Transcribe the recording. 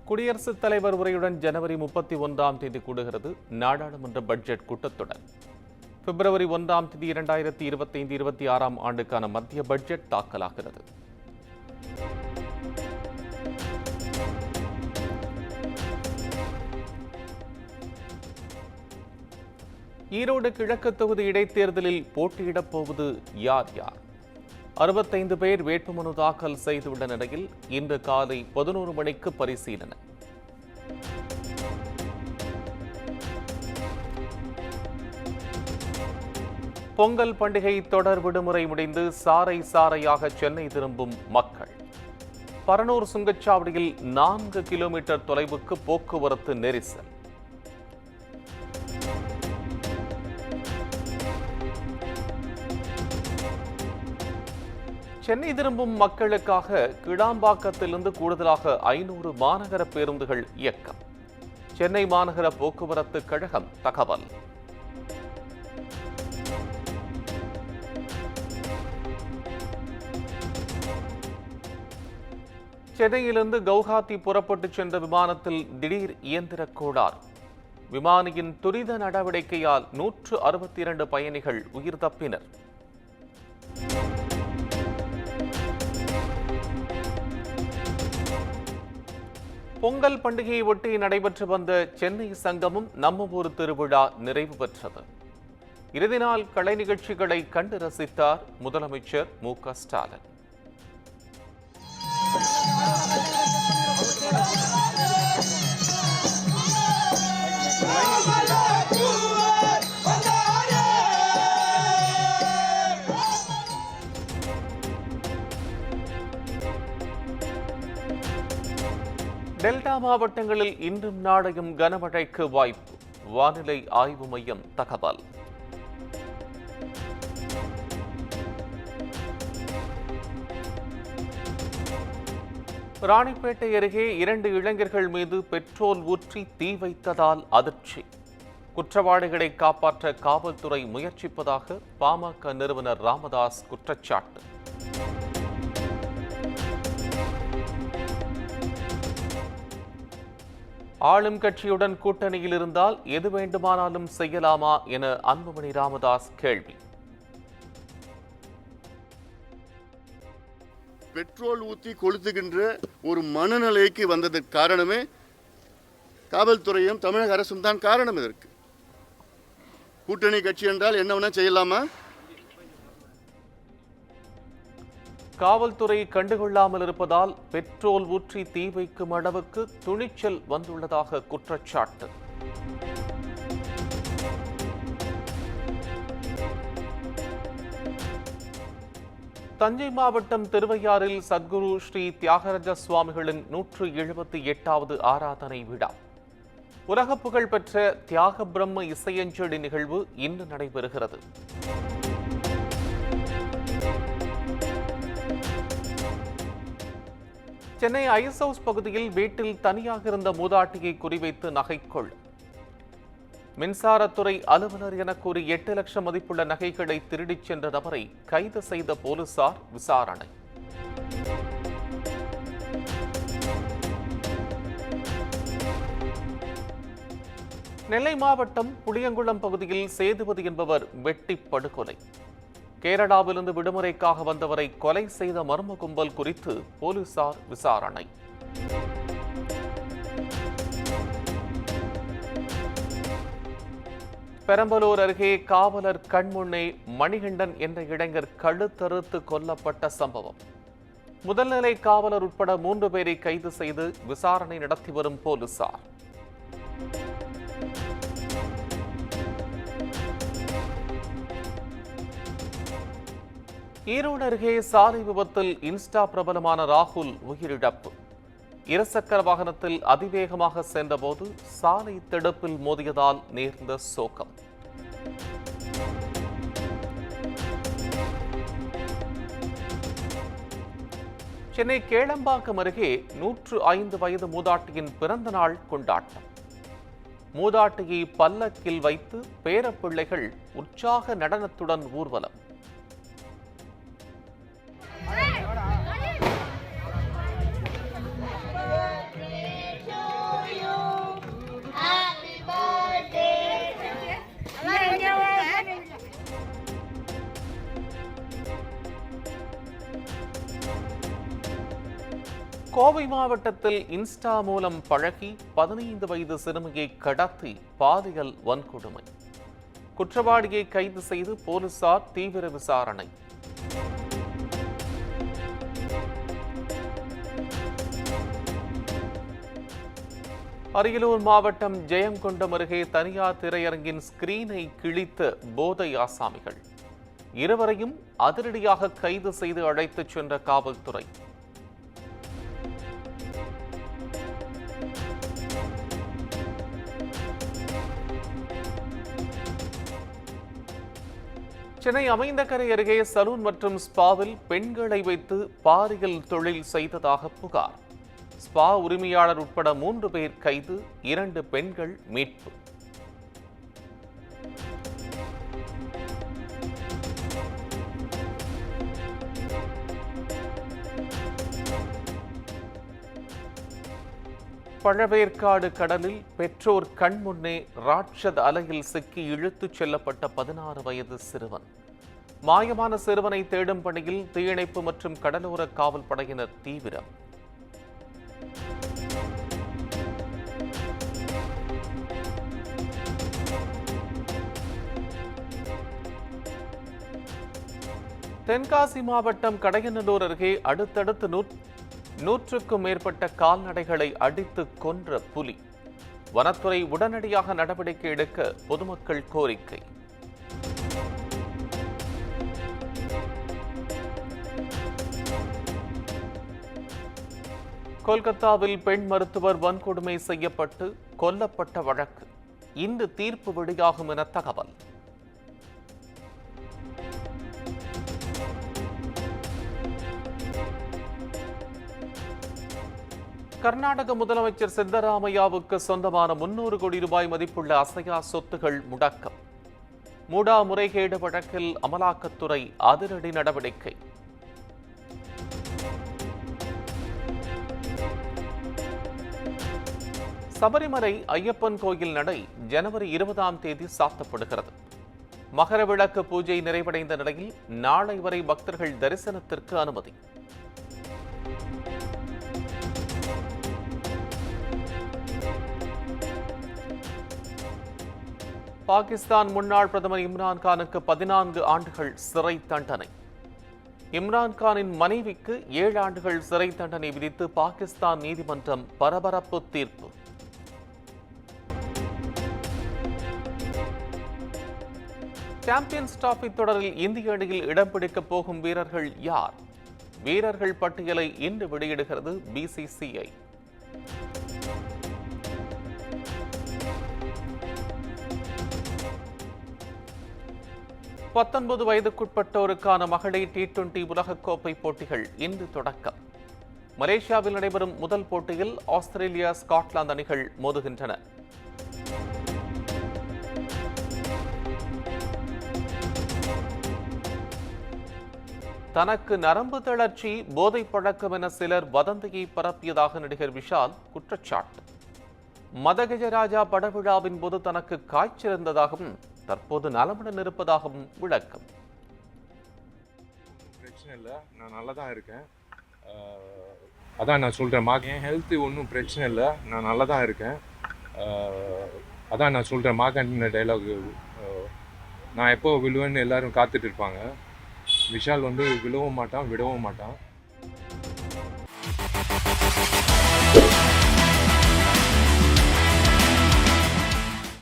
குடியரசுத் தலைவர் உரையுடன் ஜனவரி 31ஆம் தேதி கூடுகிறது நாடாளுமன்ற பட்ஜெட் கூட்டத்தொடர். பிப்ரவரி 1ஆம் தேதி 2025-26ஆம் ஆண்டுக்கான மத்திய பட்ஜெட் தாக்கலாகிறது. ஈரோடு கிழக்கு தொகுதி இடைத்தேர்தலில் போட்டியிடப் போவது யார்? 65 பேர் வேட்புமனு தாக்கல் செய்துள்ள நிலையில் இன்று காலை 11 மணிக்கு பரிசீலனை. பொங்கல் பண்டிகை தொடர் விடுமுறை முடிந்து சாறை சாறையாக சென்னை திரும்பும் மக்கள். பரனூர் சுங்கச்சாவடியில் 4 கிலோமீட்டர் தொலைவுக்கு போக்குவரத்து நெரிசல். சென்னை திரும்பும் மக்களுக்காக கிடாம்பாக்கத்திலிருந்து கூடுதலாக 500 மாநகர பேருந்துகள் இயக்கம். சென்னை மாநகர போக்குவரத்து கழகம் தகவல். சென்னையிலிருந்து கவுஹாத்தி புறப்பட்டு சென்ற விமானத்தில் திடீர் இயந்திர கோளாறு. விமானியின் துரித நடவடிக்கையால் 162 பயணிகள் உயிர் தப்பினர். பொங்கல் பண்டிகையை ஒட்டி நடைபெற்று வந்த சென்னை சங்கமம் நம்ம ஊர் திருவிழா நிறைவு பெற்றது. இறுதி நாள் கலை நிகழ்ச்சிகளை கண்டு ரசித்தார் முதலமைச்சர் மு.க. ஸ்டாலின். டெல்டா மாவட்டங்களில் இன்றும் நாளையும் கனமழைக்கு வாய்ப்பு. வானிலை ஆய்வு மையம் தகவல். ராணிப்பேட்டை அருகே 2 இளைஞர்கள் மீது பெட்ரோல் ஊற்றி தீ வைத்ததால் அதிர்ச்சி. குற்றவாளிகளை காப்பாற்ற காவல்துறை முயற்சிப்பதாக பாமக நிறுவனர் ராமதாஸ் குற்றச்சாட்டு. ஆளும் கட்சியுடன் கூட்டணியில் இருந்தால் எது வேண்டுமானாலும் செய்யலாமா என அன்புமணி ராமதாஸ் கேள்வி. பெட்ரோல் ஊற்றி கொளுத்துகின்ற ஒரு மனநிலைக்கு வந்ததற்கு காரணமே காவல்துறையும் தமிழக அரசும் தான் காரணம். இதற்கு கூட்டணி கட்சி என்றால் என்ன வேணா செய்யலாமா? காவல்துறை கண்டுகொள்ளாமல் இருப்பதால் பெட்ரோல் ஊற்றி தீ வைக்கும் அளவுக்கு துணிச்சல் வந்துள்ளதாக குற்றச்சாட்டு. தஞ்சை மாவட்டம் திருவையாறில் சத்குரு ஸ்ரீ தியாகராஜ சுவாமிகளின் 178வது ஆராதனை விழா. உலக புகழ் பெற்ற தியாக பிரம்ம இசையஞ்சலி நிகழ்வு இன்று நடைபெறுகிறது. சென்னை ஐஸ் ஹவுஸ் பகுதியில் வீட்டில் தனியாக இருந்த மூதாட்டியை குறிவைத்து நகைக்கொள். மின்சாரத்துறை அலுவலர் என கூறி 8 லட்சம் மதிப்புள்ள நகைகளை திருடிச் சென்ற நபரை கைது செய்த போலீசார் விசாரணை. நெல்லை மாவட்டம் புளியங்குளம் பகுதியில் சேதுபதி என்பவர் வெட்டி படுகொலை. கேரளாவிலிருந்து விடுமுறைக்காக வந்தவரை கொலை செய்த மர்ம கும்பல் குறித்து போலீசார் விசாரணை. பெரம்பலூர் அருகே காவலர் கண்முன்னே மணிகண்டன் என்ற இளைஞர் கழுத்தறுத்து கொல்லப்பட்ட சம்பவம். முதல்நிலை காவலர் உட்பட 3 பேரை கைது செய்து விசாரணை நடத்தி வரும் போலீசார். ஈரோடு அருகே சாலை விபத்தில் இன்ஸ்டா பிரபலமான ராகுல் உயிரிழப்பு. இருசக்கர வாகனத்தில் அதிவேகமாக சென்றபோது சாலை தடுப்பில் மோதியதால் நேர்ந்த சோகம். சென்னை கேளம்பாக்கம் அருகே 105 வயது மூதாட்டியின் பிறந்த நாள் கொண்டாட்டம். மூதாட்டியை பல்லக்கில் வைத்து பேரப்பிள்ளைகள் உற்சாக நடனத்துடன் ஊர்வலம். கோவை மாவட்டத்தில் இன்ஸ்டா மூலம் பழகி 15 வயது சிறுமியை கடத்தி பாலியல் வன்கொடுமை. குற்றவாளியை கைது செய்து போலீசார் தீவிர விசாரணை. அரியலூர் மாவட்டம் ஜெயங்கொண்டம் அருகே தனியார் திரையரங்கின் ஸ்கிரீனை கிழித்த போதை ஆசாமிகள். இருவரையும் அதிரடியாக கைது செய்து அழைத்துச் சென்ற காவல்துறை. சென்னை அமைந்தகரை அருகே சலூன் மற்றும் ஸ்பாவில் பெண்களை வைத்து பாலியல் தொழில் செய்ததாக புகார். ஸ்பா உரிமையாளர் உட்பட 3 பேர் கைது, 2 பெண்கள் மீட்பு. பழவேற்காடு கடலில் பெற்றோர் கண்முன்னே ராட்சத அலையில் சிக்கி இழுத்துச் செல்லப்பட்ட 16 வயது சிறுவன். மாயமான சிறுவனை தேடும் பணியில் தீயணைப்பு மற்றும் கடலோர காவல் படையினர் தீவிரம். தென்காசி மாவட்டம் கடையநல்லூர் அருகே அடுத்தடுத்து 100க்கும் மேற்பட்ட கால்நடைகளை அடித்து கொன்ற புலி. வனத்துறை உடனடியாக நடவடிக்கை எடுக்க பொதுமக்கள் கோரிக்கை. கொல்கத்தாவில் பெண் மருத்துவர் வன்கொடுமை செய்யப்பட்டு கொல்லப்பட்ட வழக்கு இன்று தீர்ப்பு வெளியாகும் என தகவல். கர்நாடக முதலமைச்சர் சித்தராமையாவுக்கு சொந்தமான 300 கோடி ரூபாய் மதிப்புள்ள அசையா சொத்துகள் முடக்கம். மூடா முறைகேடு வழக்கில் அமலாக்கத்துறை அதிரடி நடவடிக்கை. சபரிமலை ஐயப்பன் கோயில் நடை ஜனவரி 20ஆம் தேதி சாத்தப்படுகிறது. மகர விளக்கு பூஜை நிறைவடைந்த நிலையில் நாளை வரை பக்தர்கள் தரிசனத்திற்கு அனுமதி. பாகிஸ்தான் முன்னாள் பிரதமர் இம்ரான்கானுக்கு 14 ஆண்டுகள் சிறை தண்டனை. இம்ரான்கானின் மனைவிக்கு 7 ஆண்டுகள் சிறை தண்டனை விதித்து பாகிஸ்தான் நீதிமன்றம் பரபரப்பு தீர்ப்பு. சாம்பியன்ஸ் டிராபி தொடரில் இந்திய அணியில் இடம் பிடிக்கப் போகும் வீரர்கள் யார்? வீரர்கள் பட்டியலை இன்று வெளியிடுகிறது BCCI. பத்தொன்பது வயதுக்குட்பட்டோருக்கான மகளிர் T20 உலகக்கோப்பை போட்டிகள் இன்று தொடக்கம். மலேசியாவில் நடைபெறும் முதல் போட்டியில் ஆஸ்திரேலியா, ஸ்காட்லாந்து அணிகள் மோதுகின்றன. தனக்கு நரம்பு தளர்ச்சி, போதை பழக்கம் என சிலர் வதந்தியை பரப்பியதாக நடிகர் விஷால் குற்றச்சாட்டு. மதகஜராஜா படவிழாவின் போது தனக்கு காய்ச்சல் இருந்ததாகவும் தற்போது நலமுடன் இருப்பதாகவும் விளக்கம். பிரச்சனை இல்லை, நான் நல்லா தான் இருக்கேன். அதான் நான் சொல்கிறேன், என் ஹெல்த்து ஒன்றும் பிரச்சனை இல்லை, நான் நல்லா தான் இருக்கேன். அதான் நான் சொல்கிறேன், மாகண்டின டைலாகு, நான் எப்போ விழுவேன்னு எல்லாரும் காத்துட்டு இருப்பாங்க. விஷால் வந்து விழவும் மாட்டான், விடவும் மாட்டான்.